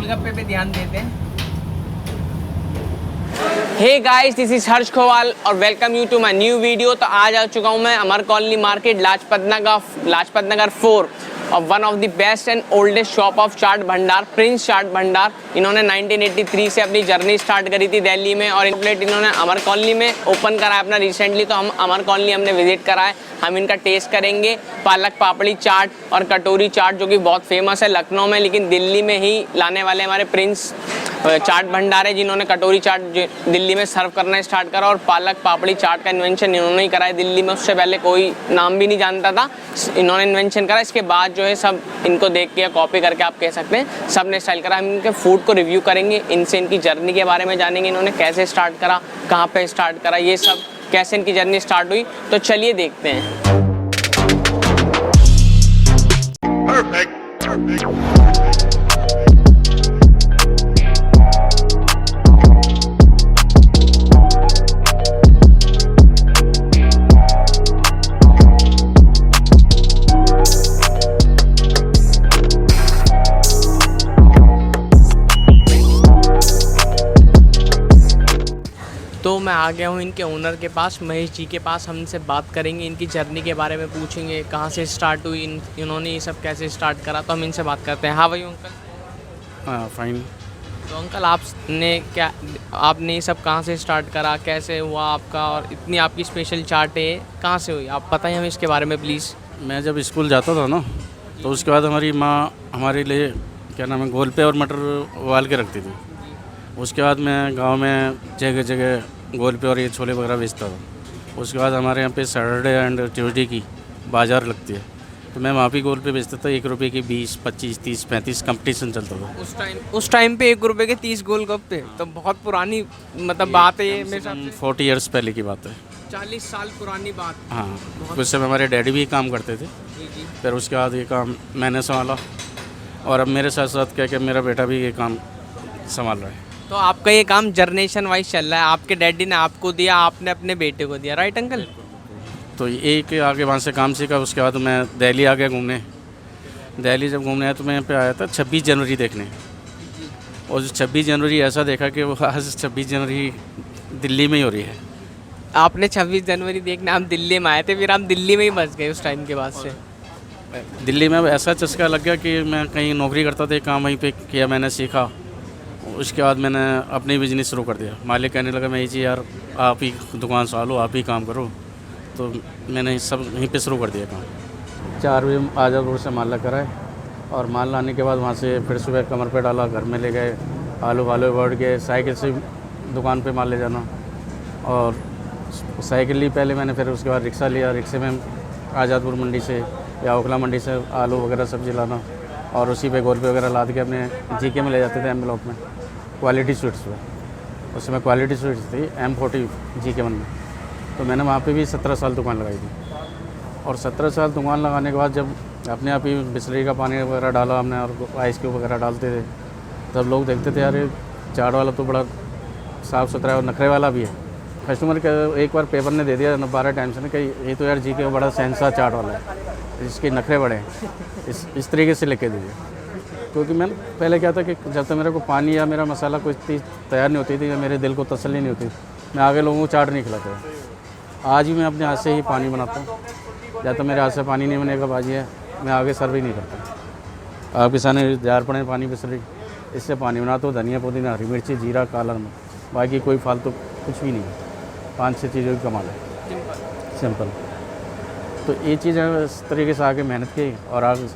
गोलगप्पे पे ध्यान देते हैं। Hey guys, this is Harsh Khowal और welcome you to my new video. तो आज आ चुका हूँ मैं अमर कॉलोनी मार्केट लाजपत नगर 4 और one of the best and oldest shop of chaat Bhandar, prince चाट भंडार। इन्होंने 1983 से अपनी जर्नी स्टार्ट करी थी दिल्ली में और आउटलेट इन्होंने अमर कॉलोनी में ओपन करा है अपना रिसेंटली। तो हम अमर कॉलोनी हमने विजिट करा है, हम इनका टेस्ट करेंगे। पालक पापड़ी चाट और कटोरी चाट जो कि बहुत फेमस है लखनऊ में, लेकिन दिल्ली में ही लाने वाले हमारे प्रिंस चाट भंडार है जिन्होंने कटोरी चाट दिल्ली में सर्व करना स्टार्ट करा। और पालक पापड़ी चाट का इन्वेंशन इन्होंने ही करा है दिल्ली में, उससे पहले कोई नाम भी नहीं जानता था, इन्होंने इन्वेंशन करा। इसके बाद जो है सब इनको देख के या कॉपी करके आप कह सकते हैं सब ने स्टाइल करा। हम इनके फूड को रिव्यू करेंगे, इनसे इनकी जर्नी के बारे में जानेंगे, इन्होंने कैसे स्टार्ट करा, कहाँ पे स्टार्ट करा, ये सब कैसे इनकी जर्नी स्टार्ट हुई। तो चलिए देखते हैं। तो मैं आ गया हूँ इनके ओनर के पास, महेश जी के पास। हम इनसे बात करेंगे, इनकी जर्नी के बारे में पूछेंगे, कहाँ से स्टार्ट हुई, इन्होंने ये सब कैसे स्टार्ट करा। तो हम इनसे बात करते हैं। हाँ भाई अंकल। हाँ फाइन। तो अंकल आपने ये सब कहाँ से स्टार्ट करा, कैसे हुआ आपका, और इतनी आपकी स्पेशल चाट है कहाँ से हुई, आप बताएं हमें इसके बारे में प्लीज़। मैं जब स्कूल जाता था ना तो उसके बाद हमारी माँ हमारे लिए क्या नाम है गोलपे और मटर उबाल के रखती थी। उसके बाद मैं गांव में जगह जगह गोलपे और ये छोले वगैरह बेचता था। उसके बाद हमारे यहाँ पे सैटरडे एंड ट्यूसडे की बाज़ार लगती है, तो मैं वहाँ पे गोलपे बेचता था। 1 रुपये की 20, 25, 30, 35 कंपटीशन चलता था उस टाइम पे 1 रुपये के 30 गोलगप्पे, तो बहुत पुरानी मतलब बात है ये। मेरे साथ 40 ईयर्स पहले की बात है, 40 साल पुरानी बात। हाँ। उस समय हमारे डैडी भी काम करते थे, फिर उसके बाद ये काम मैंने संभाला और अब मेरे साथ साथ क्या मेरा बेटा भी ये काम संभाल रहा है। तो आपका ये काम जनरेशन वाइज चल रहा है, आपके डैडी ने आपको दिया, आपने अपने बेटे को दिया, राइट अंकल? तो एक आगे वहाँ से काम सीखा। उसके बाद मैं दिल्ली आ गया घूमने। दिल्ली जब घूमने आया तो मैं यहाँ पे आया था 26 जनवरी देखने, और 26 जनवरी ऐसा देखा कि वो आज 26 जनवरी दिल्ली में ही हो रही है। आपने 26 जनवरी देखने हम दिल्ली में आए थे, फिर हम दिल्ली में ही बस गए उस टाइम के बाद से। दिल्ली में ऐसा चस्का लग गया कि मैं कहीं नौकरी करता था, काम वहीं पे किया, मैंने सीखा। उसके बाद मैंने अपनी बिजनेस शुरू कर दिया। मालिक कहने लगा मैं जी यार आप ही दुकान संभालो, आप ही काम करो, तो मैंने सब यहीं पे शुरू कर दिया काम। 4 बजे आजादपुर से माल लेकर आए और माल लाने के बाद वहाँ से फिर सुबह कमर पे डाला, घर में ले गए, आलू वालू बढ़ गए, साइकिल से दुकान पे माल ले जाना। और साइकिल ली पहले मैंने, फिर उसके बाद रिक्शा लिया, रिक्शे में आज़ादपुर मंडी से या ओखला मंडी से आलू वगैरह सब्ज़ी लाना, और उसी पे गोलपे वगैरह लाद के अपने जीके में ले जाते थे, एम ब्लॉक में क्वालिटी स्वीट्स में। उस समय क्वालिटी स्वीट्स थी M40 जीके 1 में। तो मैंने वहाँ पे भी 17 साल दुकान लगाई थी। और 17 साल दुकान लगाने के बाद जब अपने आप ही बिस्लरी का पानी वगैरह डाला हमने और आइस क्यूब वगैरह डालते थे, तब लोग देखते थे यार चाट वाला तो बड़ा साफ़ सुथरा है और नखरे वाला भी है। कस्टमर के एक बार पेपर ने दे दिया 12 टाइम से ना कि ये तो यार जीके बड़ा सेंसा चाट वाला है, इसके नखरे बड़े हैं, इस तरीके से लेके दीजिए। क्योंकि मैं पहले क्या था कि जब तक मेरे को पानी या मेरा मसाला कोई चीज़ तैयार नहीं होती थी या मेरे दिल को तसल्ली नहीं होती, मैं आगे लोगों को चाट नहीं खिलाता। आज भी मैं अपने हाथ से ही पानी बनाता हूँ, जब तक मेरे हाथ से पानी नहीं बनेगा बाजी है मैं आगे सर्व ही नहीं करता। आपके सामने जार पड़े पानी बिसरी, इससे पानी बनाता हूँ। धनिया पुदीना हरी मिर्ची जीरा काला नमक, बाकी कोई फालतू कुछ भी नहीं है। 5-6 चीज़ों की कमाल है, सिंपल। तो ये चीज़ है, इस तरीके से आके मेहनत की और आज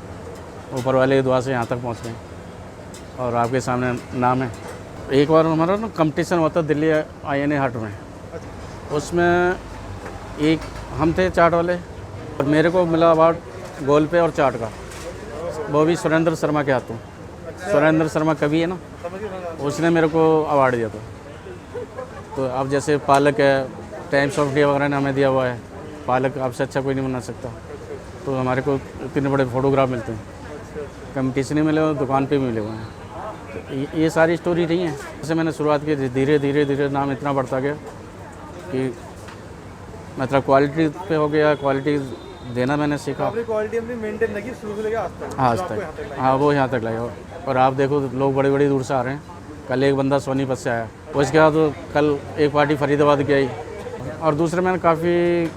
ऊपर वाले की दुआ से यहाँ तक पहुँच गए और आपके सामने नाम है। एक बार हमारा ना कंपटीशन हुआ था दिल्ली INA हाट में, उसमें एक हम थे चाट वाले और मेरे को मिला अवार्ड गोलपे और चाट का, वो भी सुरेंद्र शर्मा के हाथों। सुरेंद्र शर्मा कवि है ना, उसने मेरे को अवार्ड दिया था। तो अब जैसे पालक है, टाइम्स ऑफ इंडिया वगैरह ने हमें दिया हुआ है, पालक आपसे अच्छा कोई नहीं बना सकता। तो हमारे को इतने बड़े फोटोग्राफ मिलते हैं, कंपटीशन ही मिले हुए, दुकान पे भी मिले हुए हैं। तो ये सारी स्टोरी नहीं है। जैसे मैंने शुरुआत की, धीरे धीरे नाम इतना बढ़ता गया कि मतलब क्वालिटी पे हो गया, क्वालिटी देना मैंने सीखा। अपनी क्वालिटी अपनी मेंटेन रखी शुरू से लेकर आज तक। आज जो आपको यहाँ तक लाई। हाँ, वो यहाँ तक लाए। और आप देखो लोग बड़ी बड़ी दूर से आ रहे हैं। कल एक बंदा सोनीपत से आया, उसके बाद कल एक पार्टी फरीदाबाद की आई। और दूसरे मैंने काफ़ी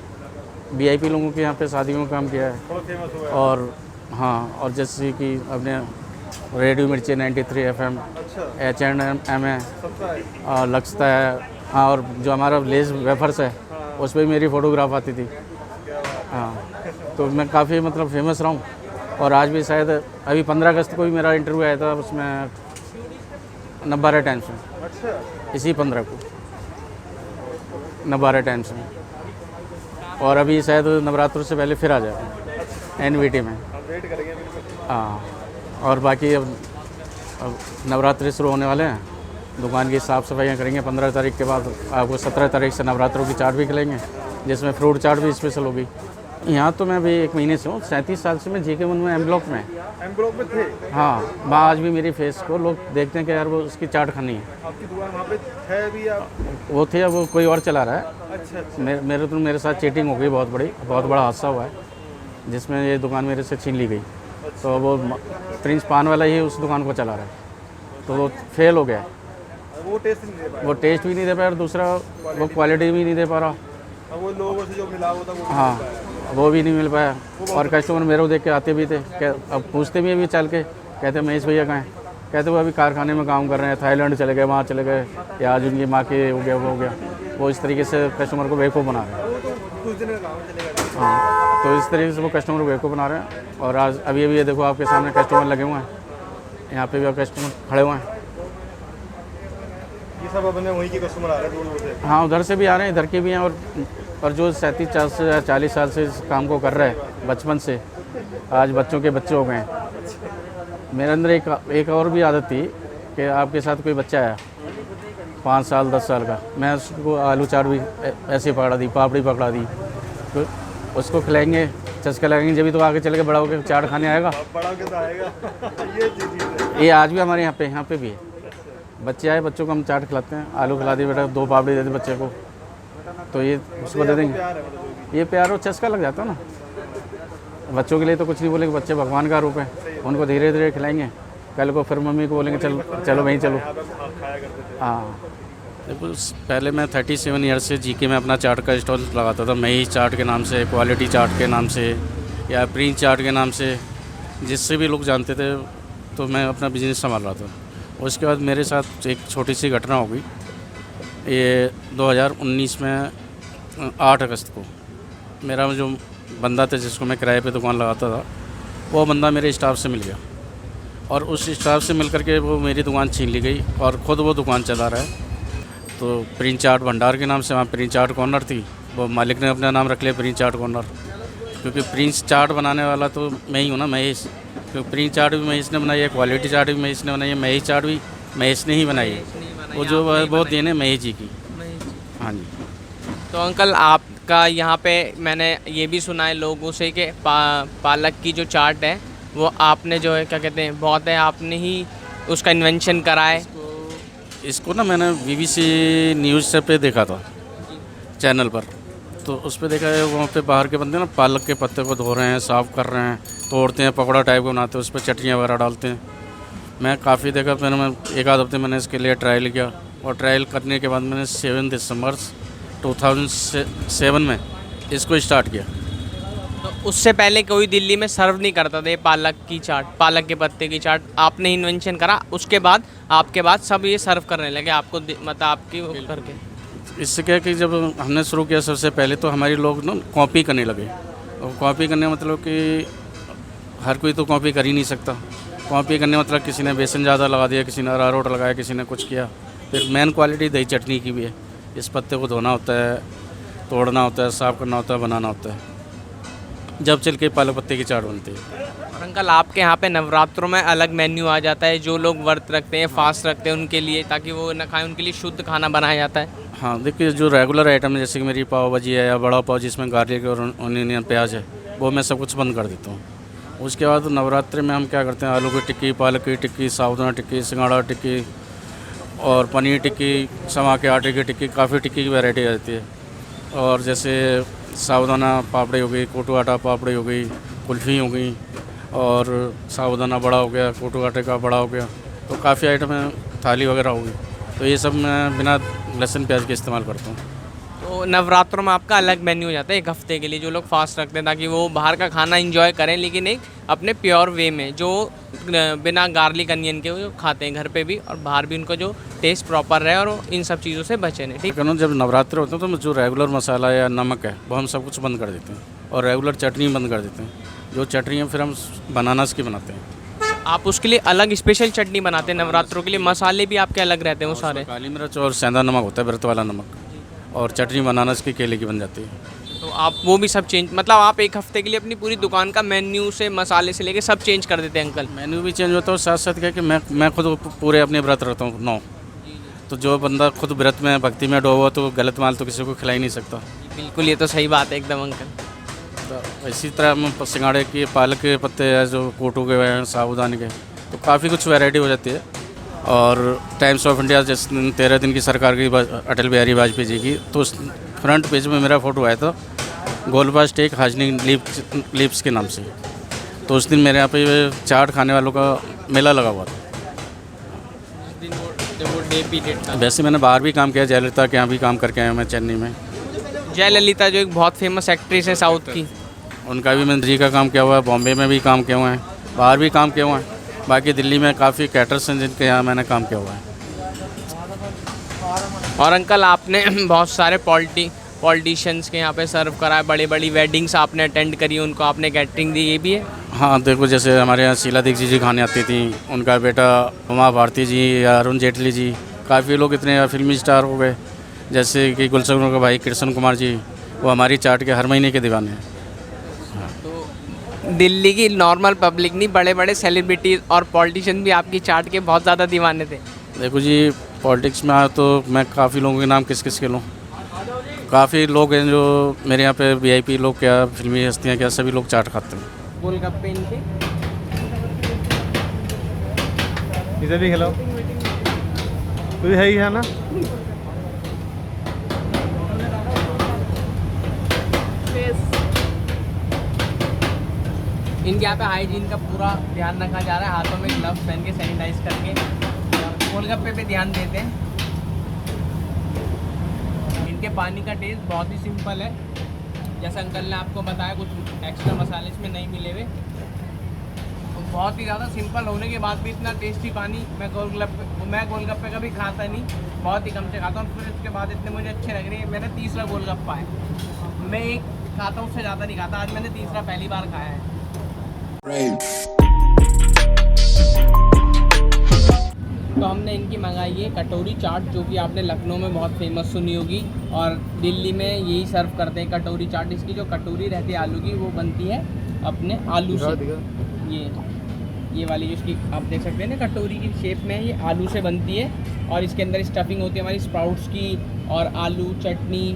VIP लोगों के यहाँ पे शादियों में काम किया है। थोड़ा फेमस हुआ है। और हाँ, और जैसे कि अपने रेडियो मिर्ची 93 FM, अच्छा H&M है, सबका है। और लक्ष्ता है। हाँ, और जो हमारा लेस वेफर्स है उस पर भी मेरी फ़ोटोग्राफ आती थी। हाँ, तो मैं काफ़ी मतलब फेमस रहा हूँ। और आज भी शायद अभी 15 अगस्त को भी मेरा इंटरव्यू आया था, उसमें नवभारत टाइम्स में, अच्छा इसी 15 को नवभारत टाइम्स में। और अभी शायद नवरात्र से पहले फिर आ जाएगा NVT में। हम वेट करेंगे बिल्कुल। हाँ, और बाकी अब नवरात्रि शुरू होने वाले हैं, दुकान की साफ़ सफाइयाँ करेंगे। 15 तारीख के बाद आपको 17 तारीख से नवरात्रों की चाट भी खिलाएंगे, जिसमें फ्रूट चाट भी स्पेशल होगी। यहाँ तो मैं अभी 1 महीने से हूँ। 37 साल से मैं JK 1 में M ब्लॉक में। एम ब्लॉक में थे। हाँ, वहाँ आज भी मेरी फेस को लोग देखते हैं कि यार वो उसकी चाट खानी है। आपकी दुकान वहाँ पे है भी आप? वो थे, अब वो कोई और चला रहा है। अच्छा अच्छा। मेरे साथ चीटिंग हो गई, बहुत बड़ा हादसा हुआ है, जिसमें ये दुकान मेरे से छीन ली गई। तो वो प्रिंस पान वाला ही उस दुकान को चला रहा है, तो वो फेल हो गया। वो टेस्ट नहीं दे पाया। वो टेस्ट भी नहीं दे पाया और दूसरा वो क्वालिटी भी नहीं दे पा रहा। अब वो लोगों से जो मिला होता वो भी हाँ, नहीं मिल पाया। वो भी नहीं मिल पाया। और कस्टमर मेरे को देख के आते भी थे, अब पूछते भी अभी चल के, कहते महेश भैया कहाँ हैं? कहते वो अभी कारखाने में काम कर रहे हैं, थाईलैंड चले गए, वहाँ चले गए, या आज उनकी माँ के हो गया, वो हो गया। वो इस तरीके से कस्टमर को बेवकूफ़ बना रहे हैं। वो तो कुछ दिन का काम है, चलेगा। हाँ, तो इस तरीके से वो कस्टमर को बेवकूफ़ बना रहे हैं। और आज अभी ये देखो आपके सामने कस्टमर लगे हुए हैं, यहाँ पे भी कस्टमर खड़े हुए हैं। ये सब अपने वहीं के कस्टमर आ रहे हैं दूर दूर से। हाँ, उधर से भी आ रहे हैं, इधर के भी हैं। और जो 37-40 साल से इस काम को कर रहे हैं बचपन से, आज बच्चों के बच्चे हो गए हैं। मेरे अंदर एक और भी आदत थी कि आपके साथ कोई बच्चा आया 5 साल 10 साल का, मैं उसको आलू चाट भी ऐसे पकड़ा दी, पापड़ी पकड़ा दी, तो उसको खिलाएंगे, चस्का लगाएंगे, जब भी तो आगे चल के बड़ा होकर चाट खाने आएगा। अब बड़ा के आएगा। ये चीज़ है। ये आज भी हमारे यहाँ पे भी है। बच्चे आए, बच्चों को हम चाट खिलाते हैं, आलू खिला दिए बेटा, 2 पापड़ी दे दे बच्चे को, तो ये उसको दे देंगे। प्यार है मतलब जो ये प्यार और चस्का लग जाता है ना। बच्चों के लिए तो कुछ नहीं बोलेंगे, बच्चे भगवान का रूप है, उनको धीरे धीरे खिलाएंगे। कल को फिर मम्मी को बोलेंगे चलो वहीं चलो। यहाँ पे खाया करते थे। हाँ, देखो पहले मैं 37 ईयर से JK में अपना चाट का स्टॉल लगाता था। महेश चाट के नाम से, क्वालिटी चाट के नाम से, या प्रिंस चाट के नाम से, जिससे भी लोग जानते थे, तो मैं अपना बिजनेस संभाल रहा था। उसके बाद मेरे साथ एक छोटी सी घटना हो गई। ये 2019 में 8 अगस्त को मेरा जो बंदा था जिसको मैं किराए पे दुकान लगाता था, वो बंदा मेरे स्टाफ से मिल गया, और उस स्टाफ से मिल करके वो मेरी दुकान छीन ली गई, और ख़ुद वो दुकान चला रहा है। तो प्रिंस चाट भंडार के नाम से वहाँ प्रिंस चाट कॉर्नर थी, वो मालिक ने अपना नाम रख लिया प्रिंस चाट कॉर्नर, क्योंकि प्रिंस चाट बनाने वाला तो मैं ही हूँ ना, महेश। क्योंकि प्रिंस चाट भी महेश ने बनाई है, क्वालिटी चाट भी महेश ने बनाई है, महेश चाट भी महेश ने ही बनाई है। वो जो बहुत देन है महेश जी की। हाँ जी। तो अंकल आपका यहाँ पे मैंने ये भी सुना है लोगों से कि पालक की जो चाट है वो आपने जो है क्या कहते हैं बहुत है आपने ही उसका इन्वेंशन करा है। इसको ना मैंने BBC न्यूज़ से पे देखा था चैनल पर, तो उस पर देखा है वहाँ पे बाहर के बंदे ना पालक के पत्ते को धो रहे हैं, साफ़ कर रहे हैं, तोड़ते हैं, पकौड़ा टाइप का बनाते हैं, उस पर चटनियाँ वगैरह डालते हैं। मैं काफ़ी देखा, फिर मैं 1 आध हफ्ते मैंने इसके लिए ट्रायल किया, और ट्रायल करने के बाद मैंने 7 दिसंबर 2007 में इसको स्टार्ट किया। तो उससे पहले कोई दिल्ली में सर्व नहीं करता था ये पालक की चाट, पालक के पत्ते की चाट आपने इन्वेंशन करा, उसके बाद आपके बाद सब ये सर्व करने लगे आपको मतलब आपकी वो करके। इससे क्या है कि जब हमने शुरू किया सबसे पहले तो हमारे लोग ना कॉपी करने लगे, और कॉपी करने मतलब कि हर कोई तो कॉपी कर ही नहीं सकता। कॉपी करने मतलब किसी ने बेसन ज़्यादा लगा दिया, किसी ने अरारोट लगाया, किसी ने कुछ किया। फिर मेन क्वालिटी दही चटनी की भी है। इस पत्ते को धोना होता है, तोड़ना होता है, साफ़ करना होता है, बनाना होता है, जब चल के पालक पत्ते की चाट बनती है। और अंकल आपके यहाँ पे नवरात्रों में अलग मेन्यू आ जाता है, जो लोग व्रत रखते हैं, फास्ट रखते हैं उनके लिए, ताकि वो ना खाएं, उनके लिए शुद्ध खाना बनाया जाता है। हाँ, देखिए जो रेगुलर आइटम है जैसे कि मेरी पाव भाजी है या बड़ा पाव जिसमें गार्लिक और ऑनियन प्याज है, वो मैं सब कुछ बंद कर देता हूँ। उसके बाद नवरात्रि में हम क्या करते हैं, आलू की टिक्की, पालक की टिक्की, साबुदाना टिक्की, सिंगाड़ा टिक्की और पनीर टिक्की, समा के आटे की टिक्की, काफ़ी टिक्की की वैरायटी रहती है। और जैसे साबुदाना पापड़ी हो गई, कोटू आटा पापड़ी हो गई, कुल्फ़ी हो गई, और साबुदाना बड़ा हो गया, कोटू आटे का बड़ा हो गया। तो काफ़ी आइटम है, थाली वगैरह हो गई। तो ये सब मैं बिना लहसुन प्याज के इस्तेमाल करता हूँ। तो नवरात्रों में आपका अलग मेन्यू हो जाता है एक हफ्ते के लिए, जो लोग फास्ट रखते हैं ताकि वो बाहर का खाना एंजॉय करें, लेकिन एक अपने प्योर वे में, जो बिना गार्लिक अनियन के वो खाते हैं घर पे भी और बाहर भी, उनको जो टेस्ट प्रॉपर रहे और वो इन सब चीज़ों से बचे नहीं। ठीक है, जब नवरात्र होते हैं तो जो रेगुलर मसाला या नमक है वो हम सब कुछ बंद कर देते हैं, और रेगुलर चटनी बंद कर देते हैं। जो चटनी है फिर हम बनानास की बनाते हैं। आप उसके लिए अलग स्पेशल चटनी बनाते हैं नवरात्रों के लिए, मसाले भी आपके अलग रहते हैं वो सारे? काली मिर्च और सेंधा नमक होता है, व्रत वाला नमक, और चटनी बनानास की केले की बन जाती है। तो आप वो भी सब चेंज, मतलब आप एक हफ्ते के लिए अपनी पूरी दुकान का मेन्यू से मसाले से लेके सब चेंज कर देते हैं अंकल? मेन्यू भी चेंज होता है, साथ साथ क्या कि मैं खुद पूरे अपने व्रत रखता हूँ 9। तो जो बंदा खुद व्रत में भक्ति में डूबा तो गलत माल तो किसी को खिला ही नहीं सकता। बिल्कुल, ये तो सही बात है एकदम अंकल। तो इसी तरह हम सिंगाड़े की पालक के पत्ते है, जो कोटू के हैं, साबुदाने के, तो काफ़ी कुछ वैरायटी हो जाती है। और टाइम्स ऑफ इंडिया जिस 13 दिन की सरकार की अटल बिहारी वाजपेयी जी की, तो उस फ्रंट पेज में मेरा फ़ोटो आया था गोलबाज टेक हाइजीनिक लीप्स के नाम से। तो उस दिन मेरे यहाँ पे चाट खाने वालों का मेला लगा हुआ था। वो डे पीरियड था। वैसे मैंने बाहर भी काम किया, जयललिता के यहाँ भी काम करके आया मैं चेन्नई में। जयललिता जो एक बहुत फेमस एक्ट्रेस है साउथ की, उनका भी मैंने जी का काम किया हुआ है, बॉम्बे में भी काम किया हुआ है, बाहर भी काम किया हुआ है। बाकी दिल्ली में काफ़ी कैटर्स हैं जिनके यहाँ मैंने काम किया हुआ है। और अंकल आपने बहुत सारे पॉलिटिशियंस के यहाँ पे सर्व करा है, बड़ी बड़ी वेडिंग्स आपने अटेंड करी, उनको आपने कैटरिंग दी, ये भी है? हाँ, देखो जैसे हमारे यहाँ शीला दीक्षित जी खाने आती थी, उनका बेटा उमा भारती जी या अरुण जेटली जी, काफ़ी लोग इतने फिल्मी स्टार हो गए। जैसे कि गुलशन का भाई कृष्ण कुमार जी, वो हमारी चाट के हर महीने के दीवाने हैं। तो दिल्ली की नॉर्मल पब्लिक नहीं, बड़े बड़े सेलिब्रिटीज़ और पॉलिटिशियन भी आपकी चाट के बहुत ज़्यादा दीवाने थे? देखो जी, पॉलिटिक्स में आया तो मैं काफ़ी लोगों के नाम किस किस के लूँ। काफ़ी लोग हैं जो मेरे यहाँ पे VIP लोग, क्या फिल्मी हस्तियाँ, क्या सभी लोग चाट खाते हैं। गोलगप्पे इनके इसे भी खिलाओ, तो है ही है ना। इनके यहाँ पे हाइजीन का पूरा ध्यान रखा जा रहा है, हाथों में ग्लव्स पहन के सैनिटाइज करके। गोलगप्पे पे ध्यान देते हैं। इनके पानी का टेस्ट बहुत ही सिंपल है, जैसा अंकल ने आपको बताया, कुछ एक्स्ट्रा मसाले इसमें नहीं मिले हुए। तो बहुत ही ज़्यादा सिंपल होने के बाद भी इतना टेस्टी पानी मैं गोलगप्पे कभी खाता नहीं, बहुत ही कम से खाता हूँ। फिर उसके बाद इतने मुझे अच्छे लग रहे हैं। मेरा तीसरा गोलगप्पा है, मैं एक खाता हूँ, उससे ज़्यादा नहीं खाता। आज मैंने तीसरा पहली बार खाया है। तो हमने इनकी मंगाई है कटोरी चाट, जो कि आपने लखनऊ में बहुत फेमस सुनी होगी, और दिल्ली में यही सर्व करते हैं कटोरी चाट। इसकी जो कटोरी रहती है आलू की, वो बनती है अपने आलू से। ये वाली जिसकी आप देख सकते हैं ना, कटोरी की शेप में, ये आलू से बनती है। और इसके अंदर स्टफिंग होती है हमारी स्प्राउट्स की, और आलू चटनी,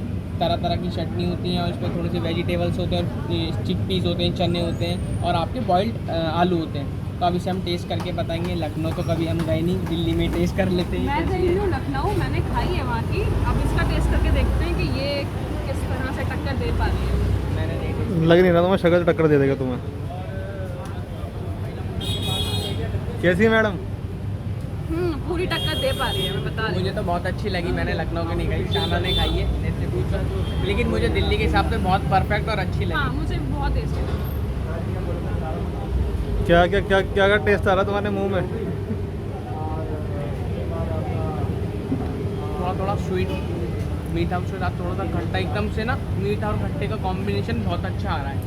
तरह तरह की चटनी होती हैं, और इसमें थोड़े से वेजिटेबल्स होते हैं, और चिकपीस होते हैं, चने होते हैं, और आपके बॉइल्ड आलू होते हैं। तो अब इसे हम टेस्ट करके बताएंगे। लखनऊ तो कभी हम गए नहीं, दिल्ली में टेस्ट कर लेते हैं। मैं गई हूँ लखनऊ, मैंने खाई है वहाँ की। अब इसका टेस्ट करके देखते हैं कि ये किस तरह से टक्कर दे पा रही है। मैंने नहीं, लग नहीं रहा तुम्हें, शक्ल टक्कर दे देगा तुम्हें। कैसी है मैडम? पूरी टक्कर दे पा रही है, मैं बता रही हूँ। मुझे तो बहुत अच्छी लगी। मैंने लखनऊ की नहीं खाई, शाना ने खाई है, इससे पूछा, लेकिन मुझे दिल्ली के हिसाब से बहुत परफेक्ट और अच्छी लगी। हाँ, मुझे बहुत टेस्टी लगी। क्या क्या क्या क्या क्या टेस्ट आ रहा तुम्हारे मुंह में? थोड़ा थोड़ा स्वीट, मीठा, उसके साथ थोड़ा सा खट्टा, एकदम से ना मीठा और खट्टे का कॉम्बिनेशन बहुत अच्छा आ रहा है।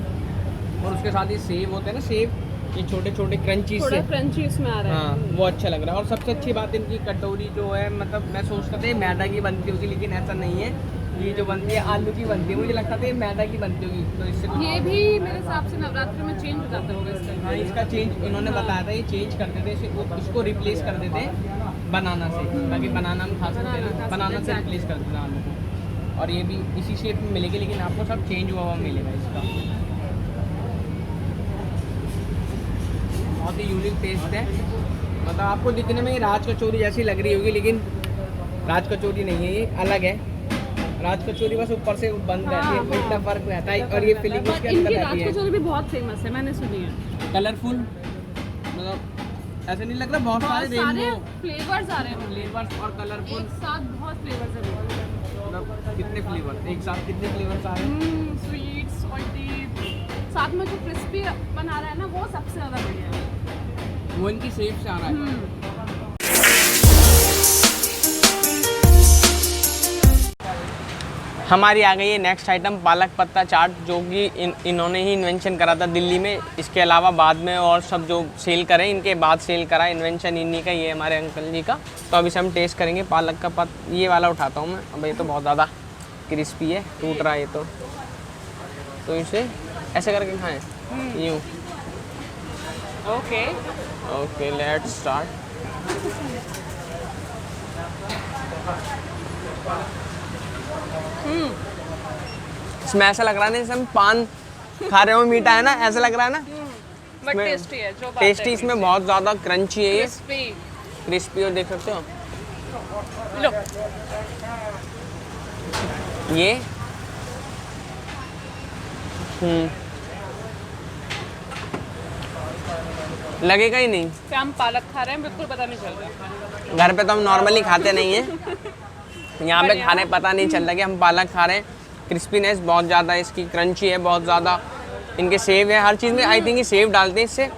और उसके साथ ये सेब होते हैं ना, सेब, ये छोटे छोटे क्रंचीज थोड़ा से, क्रंची इसमें आ रहा है। हाँ, वो अच्छा लग रहा है। और सबसे अच्छी बात इनकी कटोरी जो है, मतलब मैं सोचता था ये मैदा की बनती होगी, लेकिन ऐसा नहीं है। ये जो बनती है आलू की बनती है, मुझे लगता था ये मैदा की बनती होगी। तो इससे ये भी मेरे हिसाब से नवरात्र में चेंज हो जाता होगा इसका। हाँ, इसका चेंज इन्होंने बताया था, ये चेंज कर देते, इसको रिप्लेस कर देते बनाना से, ताकि बनाना हम खा सकते हैं, बनाना से रिप्लेस कर देते आलू को। और ये भी इसी शेप में मिलेगी, लेकिन आपको सब चेंज हुआ मिलेगा इसका। बहुत ही यूनिक टेस्ट है। मतलब आपको दिखने में ये राज कचौरी जैसी लग रही होगी, लेकिन राज कचौरी नहीं है, ये अलग है। राज कचौरी बस ऊपर से बंद रहती है, हाँ, इतना हाँ। फर्क रहता है। और ये फिलिंग बट उसके इनकी अंदर राज रहती है, कचौरी भी बहुत फेमस है, मैंने सुनी है। कलरफुल, मतलब ऐसे नहीं लग रहा बहुत सारे रेनबो फ्लेवर्स आ रहे हैं फ्लेवर्स और कलरफुल। एक साथ बहुत फ्लेवर्स है। मतलब कितने फ्लेवर एक साथ, कितने फ्लेवर्स आ रहे हैं? स्वीट, सॉल्टी, साथ में जो क्रिस्पी बना रहा है ना वो सबसे ज़्यादा बढ़िया है। वो इनकी शेप से आ रहा है। हमारी आ गई है नेक्स्ट आइटम पालक पत्ता चाट, जो कि इन्होंने ही इन्वेंशन करा था दिल्ली में। इसके अलावा बाद में और सब जो सेल करें, इनके बाद सेल करा, इन्वेंशन इन्हीं का ही है, हमारे अंकल जी का। तो अभी से हम टेस्ट करेंगे पालक का पत्ता। ये वाला उठाता हूँ मैं। अब ये तो बहुत ज़्यादा क्रिस्पी है, टूट रहा है ये तो इसे ऐसे करके खाएं यूँ। Okay okay let's start. इसमें ऐसा लग रहा है ना जैसे हम पान खा रहे हो, मीठा है ना, ऐसा लग रहा है ना। बट इसमें टेस्टी है, जो बात टेस्टी है। इसमें बहुत ज़्यादा क्रंची है ये, क्रिस्पी। क्रिस्पी। और देख सकते हो लो ये लगेगा ही नहीं। कि हम पालक खा रहे हैं, बिल्कुल पता नहीं चल रहा। घर पे तो हम नॉर्मली खाते नहीं हैं, यहाँ पे खाने पता नहीं चल रहा कि हम पालक खा रहे हैं। क्रिस्पीनेस बहुत ज़्यादा है इसकी, क्रंची है बहुत ज़्यादा। इनके सेव है, हर चीज़ में आई थिंक ये सेव डालते हैं, इससे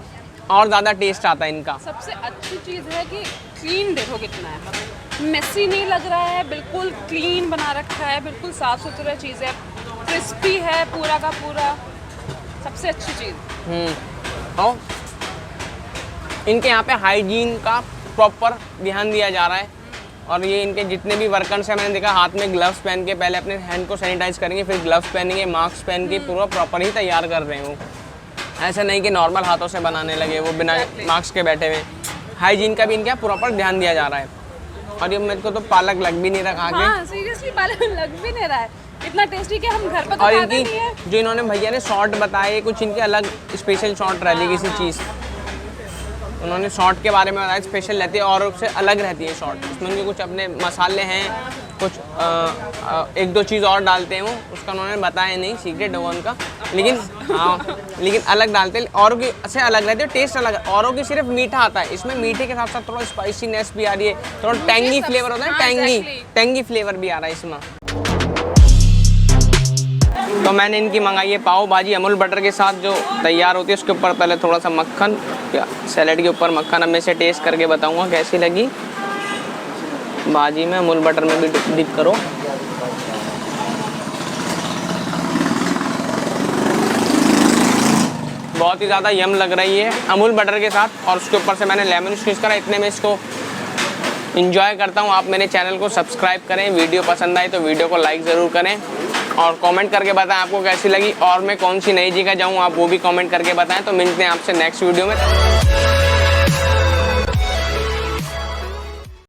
और ज़्यादा टेस्ट आता है इनका। सबसे अच्छी चीज़ है कि क्लीन देखो कितना है, मेसी नहीं लग रहा है, बिल्कुल क्लीन बना रखा है, बिल्कुल साफ़ सुथरा चीज़ है, क्रिस्पी है पूरा का पूरा, सबसे अच्छी चीज़। और इनके यहाँ पे हाइजीन का प्रॉपर ध्यान दिया जा रहा है। और ये इनके जितने भी वर्कर्स हैं, मैंने देखा हाथ में ग्लव्स पहन के पहले अपने हैंड को सैनिटाइज करेंगे, फिर ग्लव्स पहनेंगे, मास्क पहन के पूरा प्रॉपर ही तैयार कर रहे हैं वो। ऐसा नहीं कि नॉर्मल हाथों से बनाने लगे वो बिना मास्क के बैठे हुए। हाइजीन का भी इनका प्रॉपर ध्यान दिया जा रहा है। और ये मेरे को तो पालक लग भी नहीं रखा आगे। हाँ सीरियसली पालक लग भी नहीं रहा है, इतना टेस्टी कि हम घर पर तो और खाते इनकी नहीं है। जो इन्होंने भैया ने शॉर्ट बताए, कुछ इनके अलग स्पेशल शॉर्ट रहती है किसी चीज़। उन्होंने शॉर्ट के बारे में बताया, स्पेशल रहती है और उससे अलग रहती है शॉर्ट। इसमें उनके कुछ अपने मसाले हैं, कुछ एक दो चीज़ और डालते हैं वो, उसका उन्होंने बताया नहीं, सीक्रेट होगा उनका। लेकिन हाँ, लेकिन अलग डालते हैं, औरों की से अलग रहती है, टेस्ट अलग है। औरों की सिर्फ मीठा आता है, इसमें मीठे के साथ साथ थोड़ा स्पाइसीनेस भी आ रही है, थोड़ा टैंगी फ्लेवर होता है, टैंगी फ्लेवर भी आ रहा है इसमें। तो मैंने इनकी मंगाई है पाव भाजी अमूल बटर के साथ जो तैयार होती है, उसके ऊपर पहले थोड़ा सा मक्खन, सैलेड के ऊपर मक्खन। अब मैं इसे टेस्ट करके बताऊंगा कैसी लगी। भाजी में अमूल बटर में भी डिप करो। बहुत ही ज़्यादा यम लग रही है अमूल बटर के साथ, और उसके ऊपर से मैंने लेमन स्क्वीज़ करा। इतने में इसको एंजॉय करता हूँ। आप मेरे चैनल को सब्सक्राइब करें, वीडियो पसंद आए तो वीडियो को लाइक ज़रूर करें, और कमेंट करके बताएं आपको कैसी लगी, और मैं कौन सी नई जगह जाऊँ आप वो भी कमेंट करके बताएं। तो मिलते हैं आपसे नेक्स्ट वीडियो में।